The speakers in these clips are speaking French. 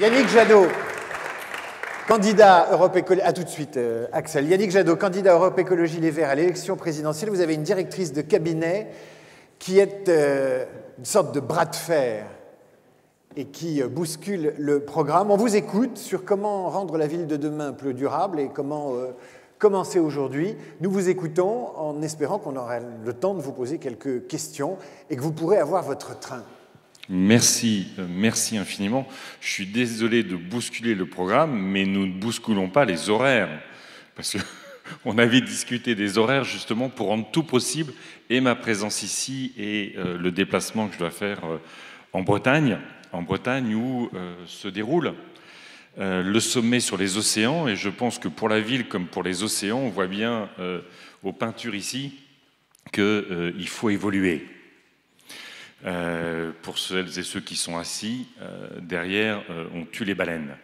Yannick Jadot, candidat Europe Écologie... À tout de suite, Axel. Yannick Jadot, candidat Europe Écologie Les Verts à l'élection présidentielle. Vous avez une directrice de cabinet qui est une sorte de bras de fer et qui bouscule le programme. On vous écoute sur comment rendre la ville de demain plus durable et comment commencer aujourd'hui. Nous vous écoutons en espérant qu'on aura le temps de vous poser quelques questions et que vous pourrez avoir votre train. Merci, merci infiniment. Je suis désolé de bousculer le programme, mais nous ne bousculons pas les horaires. Parce qu'on avait discuté des horaires justement pour rendre tout possible, et ma présence ici et le déplacement que je dois faire en Bretagne où se déroule le sommet sur les océans. Et je pense que pour la ville comme pour les océans, on voit bien aux peintures ici qu'il faut évoluer. Pour celles et ceux qui sont assis, derrière, on tue les baleines.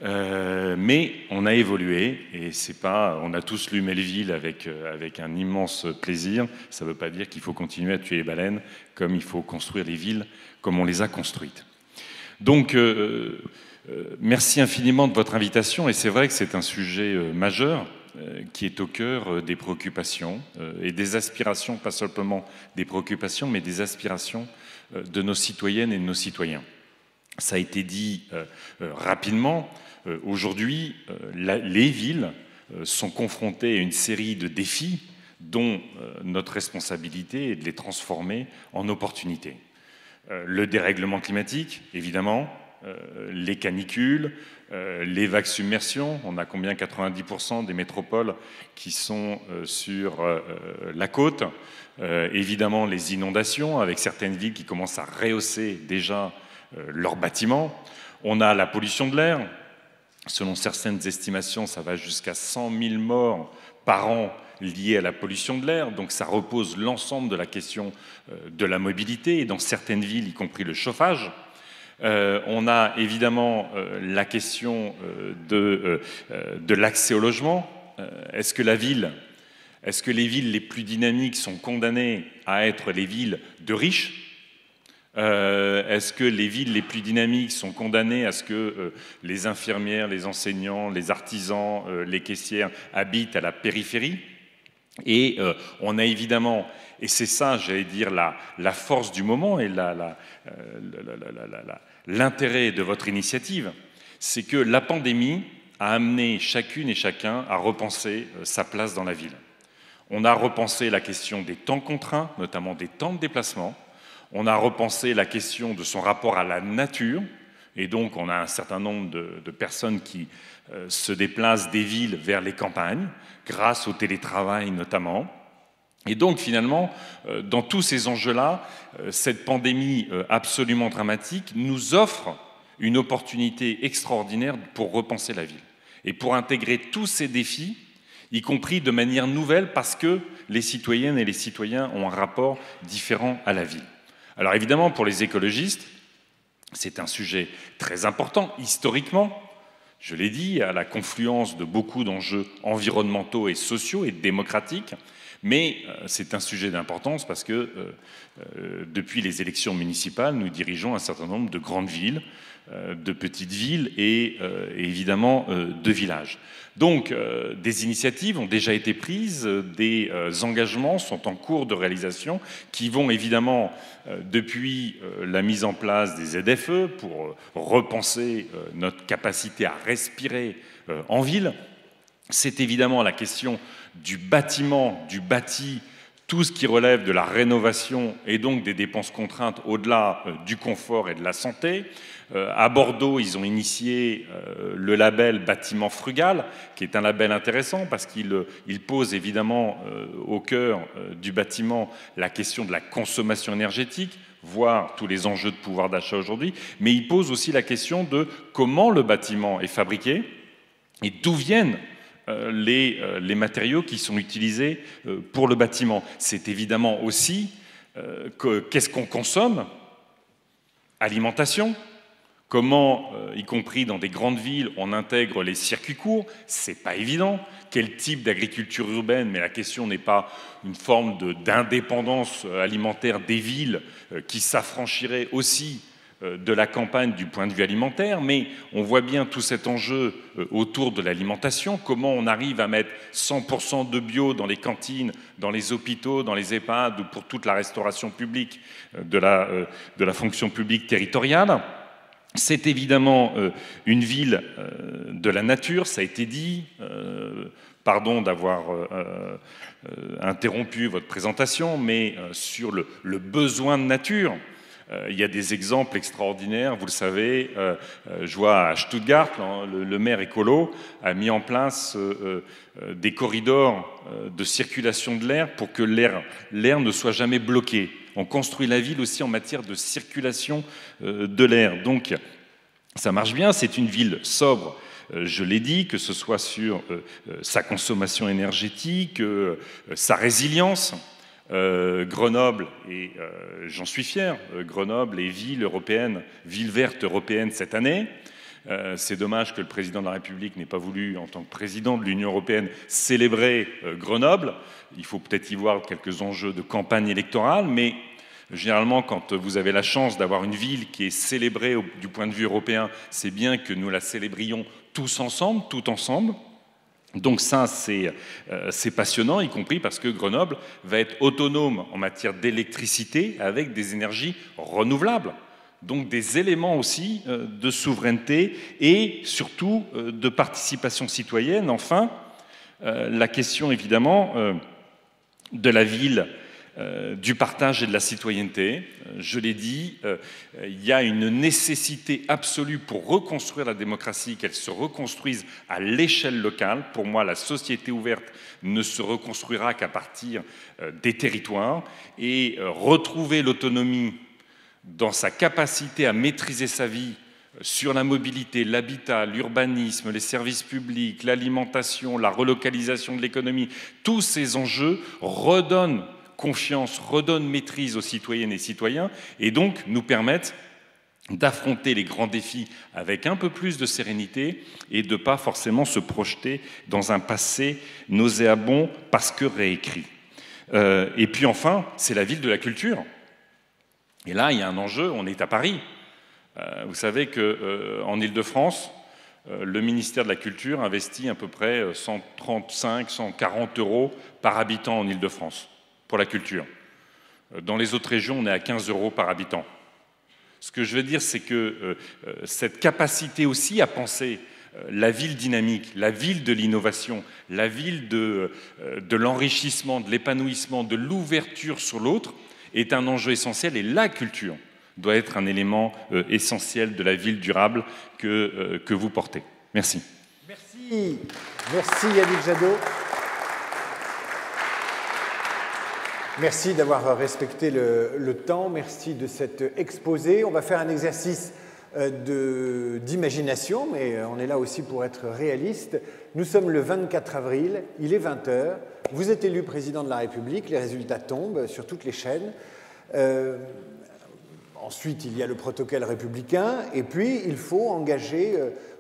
Mais on a évolué, et c'est pas, on a tous lu Melville avec un immense plaisir. Ça ne veut pas dire qu'il faut continuer à tuer les baleines, comme il faut construire les villes comme on les a construites. Donc, merci infiniment de votre invitation, et c'est vrai que c'est un sujet majeur, qui est au cœur des préoccupations et des aspirations, pas simplement des préoccupations, mais des aspirations de nos citoyennes et de nos citoyens. Ça a été dit rapidement, aujourd'hui, les villes sont confrontées à une série de défis dont notre responsabilité est de les transformer en opportunités. Le dérèglement climatique, évidemment, les canicules, les vagues submersions. On a combien 90% des métropoles qui sont sur la côte. Évidemment, les inondations, avec certaines villes qui commencent à rehausser déjà leurs bâtiments. On a la pollution de l'air. Selon certaines estimations, ça va jusqu'à 100 000 morts par an liées à la pollution de l'air. Donc ça repose l'ensemble de la question de la mobilité, et dans certaines villes, y compris le chauffage. On a évidemment la question de l'accès au logement. Est-ce que les villes les plus dynamiques sont condamnées à être les villes de riches ? Est-ce que les villes les plus dynamiques sont condamnées à ce que les infirmières, les enseignants, les artisans, les caissières habitent à la périphérie ? Et on a évidemment, et c'est ça, j'allais dire, la force du moment et l'intérêt de votre initiative, c'est que la pandémie a amené chacune et chacun à repenser sa place dans la ville. On a repensé la question des temps contraints, notamment des temps de déplacement. On a repensé la question de son rapport à la nature. Et donc, on a un certain nombre de personnes qui se déplacent des villes vers les campagnes, grâce au télétravail notamment. Et donc, finalement, dans tous ces enjeux-là, cette pandémie absolument dramatique nous offre une opportunité extraordinaire pour repenser la ville et pour intégrer tous ces défis, y compris de manière nouvelle, parce que les citoyennes et les citoyens ont un rapport différent à la ville. Alors évidemment, pour les écologistes, c'est un sujet très important, historiquement. Je l'ai dit, à la confluence de beaucoup d'enjeux environnementaux et sociaux et démocratiques. Mais c'est un sujet d'importance parce que depuis les élections municipales, nous dirigeons un certain nombre de grandes villes, de petites villes et évidemment de villages. Donc des initiatives ont déjà été prises, des engagements sont en cours de réalisation qui vont évidemment, depuis la mise en place des ZFE pour repenser notre capacité à respirer en ville. C'est évidemment la question du bâtiment, du bâti, tout ce qui relève de la rénovation et donc des dépenses contraintes au-delà du confort et de la santé. À Bordeaux, ils ont initié le label Bâtiment Frugal, qui est un label intéressant parce qu'il pose évidemment au cœur du bâtiment la question de la consommation énergétique, voire tous les enjeux de pouvoir d'achat aujourd'hui, mais il pose aussi la question de comment le bâtiment est fabriqué et d'où viennent les matériaux qui sont utilisés pour le bâtiment. C'est évidemment aussi qu'est-ce qu'on consomme ? Alimentation. Comment, y compris dans des grandes villes, on intègre les circuits courts ? C'est pas évident. Quel type d'agriculture urbaine ? Mais la question n'est pas une forme d'indépendance alimentaire des villes qui s'affranchirait aussi de la campagne du point de vue alimentaire, mais on voit bien tout cet enjeu autour de l'alimentation, comment on arrive à mettre 100% de bio dans les cantines, dans les hôpitaux, dans les EHPAD ou pour toute la restauration publique de la fonction publique territoriale. C'est évidemment une ville de la nature, ça a été dit. Pardon d'avoir interrompu votre présentation, mais sur le besoin de nature, il y a des exemples extraordinaires, vous le savez. Je vois à Stuttgart, le maire écolo a mis en place des corridors de circulation de l'air pour que l'air ne soit jamais bloqué. On construit la ville aussi en matière de circulation de l'air. Donc, ça marche bien, c'est une ville sobre. Je l'ai dit, que ce soit sur sa consommation énergétique, sa résilience. Grenoble, et j'en suis fier, Grenoble est ville européenne, ville verte européenne cette année. C'est dommage que le président de la République n'ait pas voulu, en tant que président de l'Union européenne, célébrer Grenoble. Il faut peut-être y voir quelques enjeux de campagne électorale, mais généralement, quand vous avez la chance d'avoir une ville qui est célébrée du point de vue européen, c'est bien que nous la célébrions tous ensemble, tout ensemble. Donc ça, c'est passionnant, y compris parce que Grenoble va être autonome en matière d'électricité avec des énergies renouvelables. Donc des éléments aussi de souveraineté et surtout de participation citoyenne. Enfin, la question évidemment de la ville, du partage et de la citoyenneté. Je l'ai dit, il y a une nécessité absolue pour reconstruire la démocratie, qu'elle se reconstruise à l'échelle locale. Pour moi, la société ouverte ne se reconstruira qu'à partir des territoires, et retrouver l'autonomie dans sa capacité à maîtriser sa vie sur la mobilité, l'habitat, l'urbanisme, les services publics, l'alimentation, la relocalisation de l'économie. Tous ces enjeux redonnent confiance, redonne maîtrise aux citoyennes et citoyens, et donc nous permettent d'affronter les grands défis avec un peu plus de sérénité et de ne pas forcément se projeter dans un passé nauséabond parce que réécrit. Et puis enfin, c'est la ville de la culture. Et là, il y a un enjeu, on est à Paris. Vous savez qu'en Île-de-France, le ministère de la Culture investit à peu près 135, 140 € par habitant en Île-de-France pour la culture. Dans les autres régions, on est à 15 € par habitant. Ce que je veux dire, c'est que cette capacité aussi à penser la ville dynamique, la ville de l'innovation, la ville de l'enrichissement, de l'épanouissement, de l'ouverture sur l'autre, est un enjeu essentiel, et la culture doit être un élément essentiel de la ville durable que vous portez. Merci. Merci. Merci Yannick Jadot. Merci d'avoir respecté le temps, merci de cet exposé. On va faire un exercice d'imagination, mais on est là aussi pour être réaliste. Nous sommes le 24 avril, il est 20h, vous êtes élu président de la République, les résultats tombent sur toutes les chaînes. Ensuite, il y a le protocole républicain, et puis il faut engager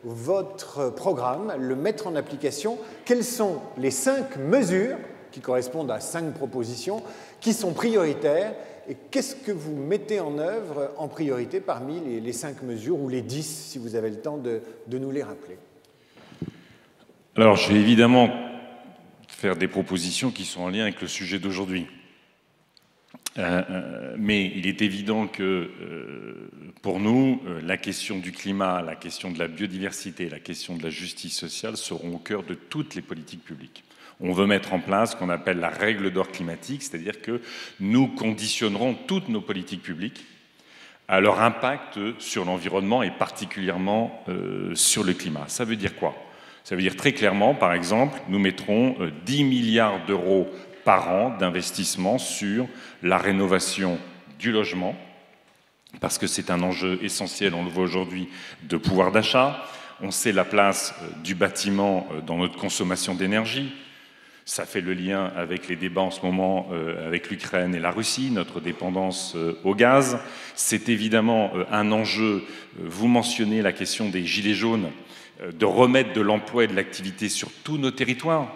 votre programme, le mettre en application. Quelles sont les 5 mesures qui correspondent à 5 propositions, qui sont prioritaires, et qu'est-ce que vous mettez en œuvre en priorité parmi les 5 mesures, ou les 10, si vous avez le temps de nous les rappeler? Alors, je vais évidemment faire des propositions qui sont en lien avec le sujet d'aujourd'hui. Mais il est évident que pour nous, la question du climat, la question de la biodiversité, la question de la justice sociale seront au cœur de toutes les politiques publiques. On veut mettre en place ce qu'on appelle la règle d'or climatique, c'est-à-dire que nous conditionnerons toutes nos politiques publiques à leur impact sur l'environnement et particulièrement sur le climat. Ça veut dire quoi? Ça veut dire très clairement, par exemple, nous mettrons 10 milliards € par an d'investissement sur la rénovation du logement, parce que c'est un enjeu essentiel, on le voit aujourd'hui, de pouvoir d'achat. On sait la place du bâtiment dans notre consommation d'énergie. Ça fait le lien avec les débats en ce moment avec l'Ukraine et la Russie, notre dépendance au gaz. C'est évidemment un enjeu, vous mentionnez la question des gilets jaunes, de remettre de l'emploi et de l'activité sur tous nos territoires.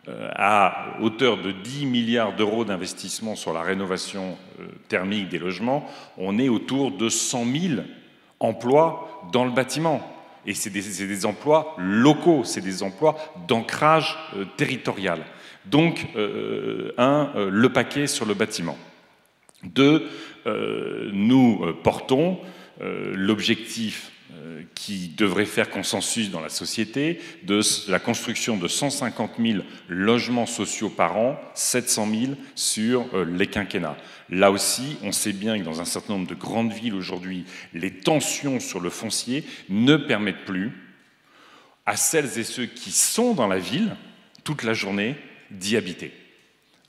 à hauteur de 10 milliards d'euros d'investissement sur la rénovation thermique des logements, on est autour de 100 000 emplois dans le bâtiment. Et c'est des emplois locaux, c'est des emplois d'ancrage territorial. Donc, le paquet sur le bâtiment. 2, nous portons l'objectif qui devrait faire consensus dans la société, de la construction de 150 000 logements sociaux par an, 700 000 sur les quinquennats. Là aussi, on sait bien que dans un certain nombre de grandes villes aujourd'hui, les tensions sur le foncier ne permettent plus à celles et ceux qui sont dans la ville toute la journée d'y habiter.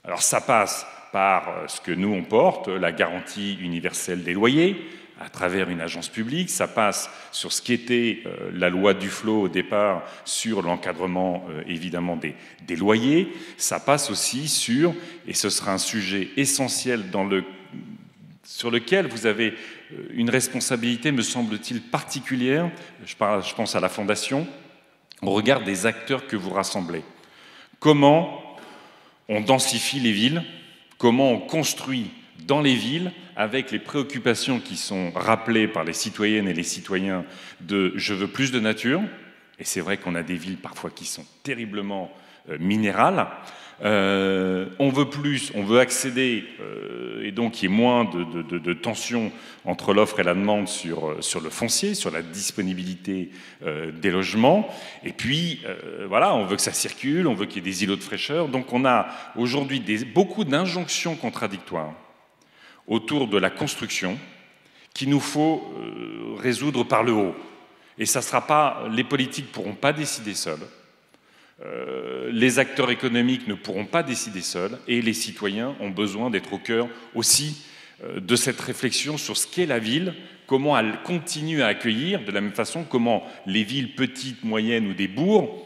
Alors ça passe par ce que nous on porte, la garantie universelle des loyers, à travers une agence publique, ça passe sur ce qu'était la loi Duflot au départ, sur l'encadrement évidemment des loyers, ça passe aussi sur, et ce sera un sujet essentiel sur lequel vous avez une responsabilité, me semble-t-il, particulière, je pense à la Fondation, au regard des acteurs que vous rassemblez. Comment on densifie les villes, comment on construit dans les villes, avec les préoccupations qui sont rappelées par les citoyennes et les citoyens de « je veux plus de nature », et c'est vrai qu'on a des villes parfois qui sont terriblement minérales, on veut plus, on veut accéder, et donc il y ait moins de tensions entre l'offre et la demande sur le foncier, sur la disponibilité des logements, et puis voilà, on veut que ça circule, on veut qu'il y ait des îlots de fraîcheur, donc on a aujourd'hui beaucoup d'injonctions contradictoires autour de la construction qu'il nous faut résoudre par le haut. Et ça sera pas, les politiques ne pourront pas décider seuls, les acteurs économiques ne pourront pas décider seuls, et les citoyens ont besoin d'être au cœur aussi de cette réflexion sur ce qu'est la ville, comment elle continue à accueillir, de la même façon comment les villes petites, moyennes ou des bourgs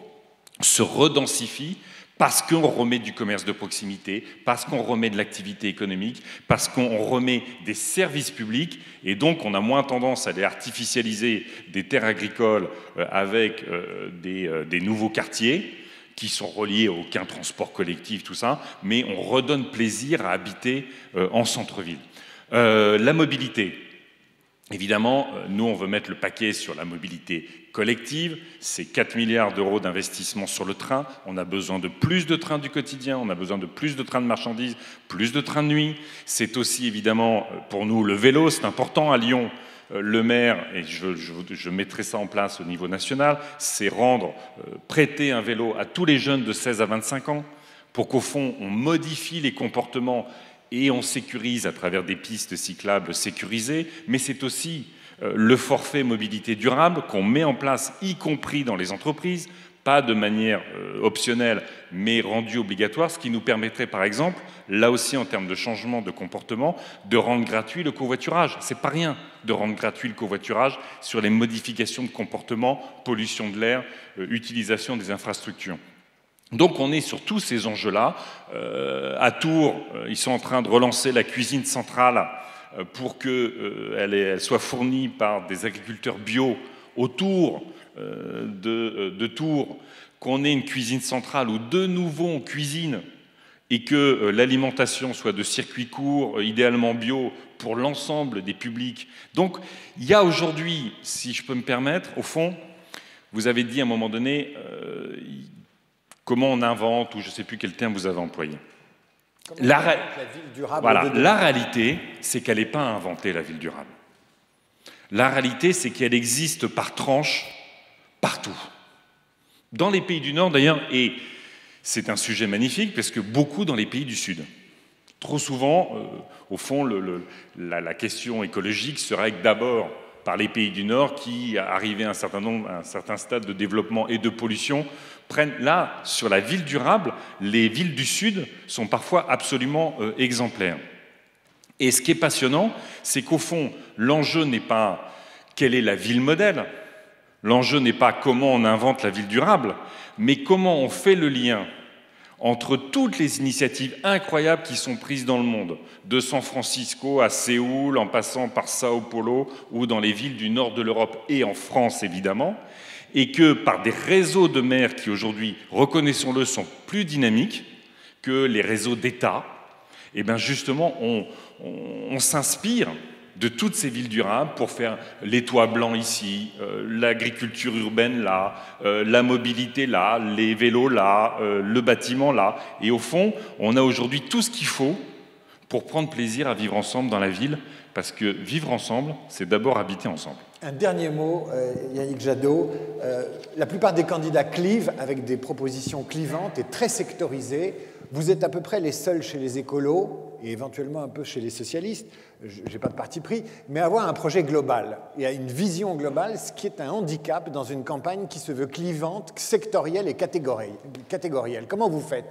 se redensifient, parce qu'on remet du commerce de proximité, parce qu'on remet de l'activité économique, parce qu'on remet des services publics, et donc on a moins tendance à aller artificialiser des terres agricoles avec des nouveaux quartiers qui sont reliés à aucun transport collectif, tout ça, mais on redonne plaisir à habiter en centre-ville. La mobilité. Évidemment, nous, on veut mettre le paquet sur la mobilité collective. C'est 4 milliards d'euros d'investissement sur le train. On a besoin de plus de trains du quotidien, on a besoin de plus de trains de marchandises, plus de trains de nuit. C'est aussi, évidemment, pour nous, le vélo. C'est important à Lyon. Le maire, et je mettrai ça en place au niveau national, c'est prêter un vélo à tous les jeunes de 16 à 25 ans pour qu'au fond, on modifie les comportements et on sécurise à travers des pistes cyclables sécurisées, mais c'est aussi le forfait mobilité durable qu'on met en place, y compris dans les entreprises, pas de manière optionnelle, mais rendue obligatoire, ce qui nous permettrait, par exemple, là aussi en termes de changement de comportement, de rendre gratuit le covoiturage. C'est pas rien de rendre gratuit le covoiturage sur les modifications de comportement, pollution de l'air, utilisation des infrastructures. Donc on est sur tous ces enjeux-là. À Tours, ils sont en train de relancer la cuisine centrale pour qu'elle soit fournie par des agriculteurs bio autour de Tours, qu'on ait une cuisine centrale où de nouveau on cuisine et que l'alimentation soit de circuit court, idéalement bio, pour l'ensemble des publics. Donc il y a aujourd'hui, si je peux me permettre, au fond, vous avez dit à un moment donné... comment on invente, ou je ne sais plus quel terme vous avez employé. La ville durable. Voilà, la réalité, c'est qu'elle n'est pas inventée, la ville durable. La réalité, c'est qu'elle existe par tranches, partout. Dans les pays du Nord, d'ailleurs, et c'est un sujet magnifique, parce que beaucoup dans les pays du Sud. Trop souvent, au fond, la question écologique se règle d'abord par les pays du Nord qui, arrivés à un certain stade de développement et de pollution, prennent là, sur la ville durable, les villes du Sud sont parfois absolument exemplaires. Et ce qui est passionnant, c'est qu'au fond, l'enjeu n'est pas quelle est la ville modèle, l'enjeu n'est pas comment on invente la ville durable, mais comment on fait le lien entre toutes les initiatives incroyables qui sont prises dans le monde, de San Francisco à Séoul, en passant par Sao Paulo ou dans les villes du nord de l'Europe et en France évidemment, et que par des réseaux de maires qui aujourd'hui, reconnaissons-le, sont plus dynamiques que les réseaux d'État, et bien justement on s'inspire de toutes ces villes durables pour faire les toits blancs ici, l'agriculture urbaine là, la mobilité là, les vélos là, le bâtiment là. Et au fond, on a aujourd'hui tout ce qu'il faut pour prendre plaisir à vivre ensemble dans la ville, parce que vivre ensemble, c'est d'abord habiter ensemble. Un dernier mot, Yannick Jadot. La plupart des candidats clivent avec des propositions clivantes et très sectorisées. Vous êtes à peu près les seuls chez les écolos, et éventuellement un peu chez les socialistes, je n'ai pas de parti pris, mais avoir un projet global et une vision globale, ce qui est un handicap dans une campagne qui se veut clivante, sectorielle et catégorielle. Comment vous faites?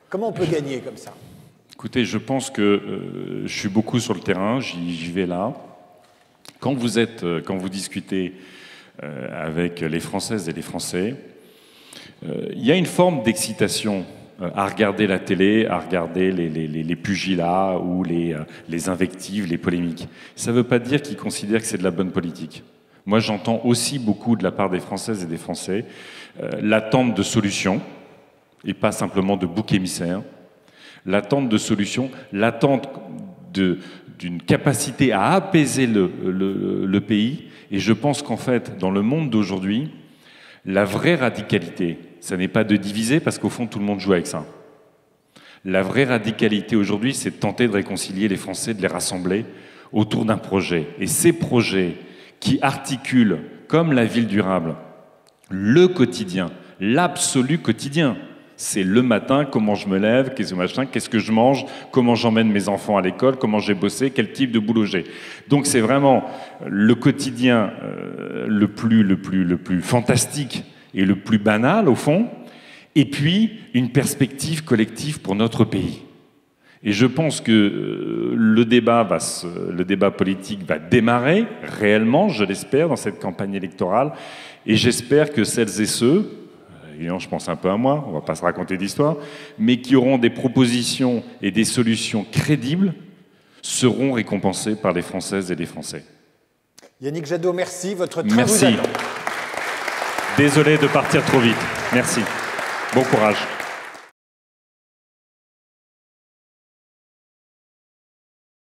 Comment on peut gagner comme ça? Écoutez, je pense que je suis beaucoup sur le terrain, j'y vais là. Quand vous discutez avec les Françaises et les Français, il y a une forme d'excitation à regarder la télé, à regarder les pugilats ou les invectives, les polémiques. Ça ne veut pas dire qu'ils considèrent que c'est de la bonne politique. Moi, j'entends aussi beaucoup de la part des Françaises et des Français l'attente de solutions, et pas simplement de boucs émissaires, l'attente de solutions, l'attente d'une capacité à apaiser le pays. Et je pense qu'en fait, dans le monde d'aujourd'hui, la vraie radicalité, ça n'est pas de diviser, parce qu'au fond, tout le monde joue avec ça. La vraie radicalité aujourd'hui, c'est de tenter de réconcilier les Français, de les rassembler autour d'un projet. Et ces projets qui articulent, comme la ville durable, le quotidien, l'absolu quotidien. C'est le matin, comment je me lève, qu'est-ce que je mange, comment j'emmène mes enfants à l'école, comment j'ai bossé, quel type de boulot j'ai. Donc c'est vraiment le quotidien le plus fantastique et le plus banal, au fond, et puis une perspective collective pour notre pays. Et je pense que le débat politique va démarrer réellement, je l'espère, dans cette campagne électorale, et j'espère que celles et ceux, évidemment je pense un peu à moi, on ne va pas se raconter d'histoire, mais qui auront des propositions et des solutions crédibles, seront récompensés par les Françaises et les Français. Yannick Jadot, merci, votre train merci. vous attend. Désolé de partir trop vite. Merci. Bon courage.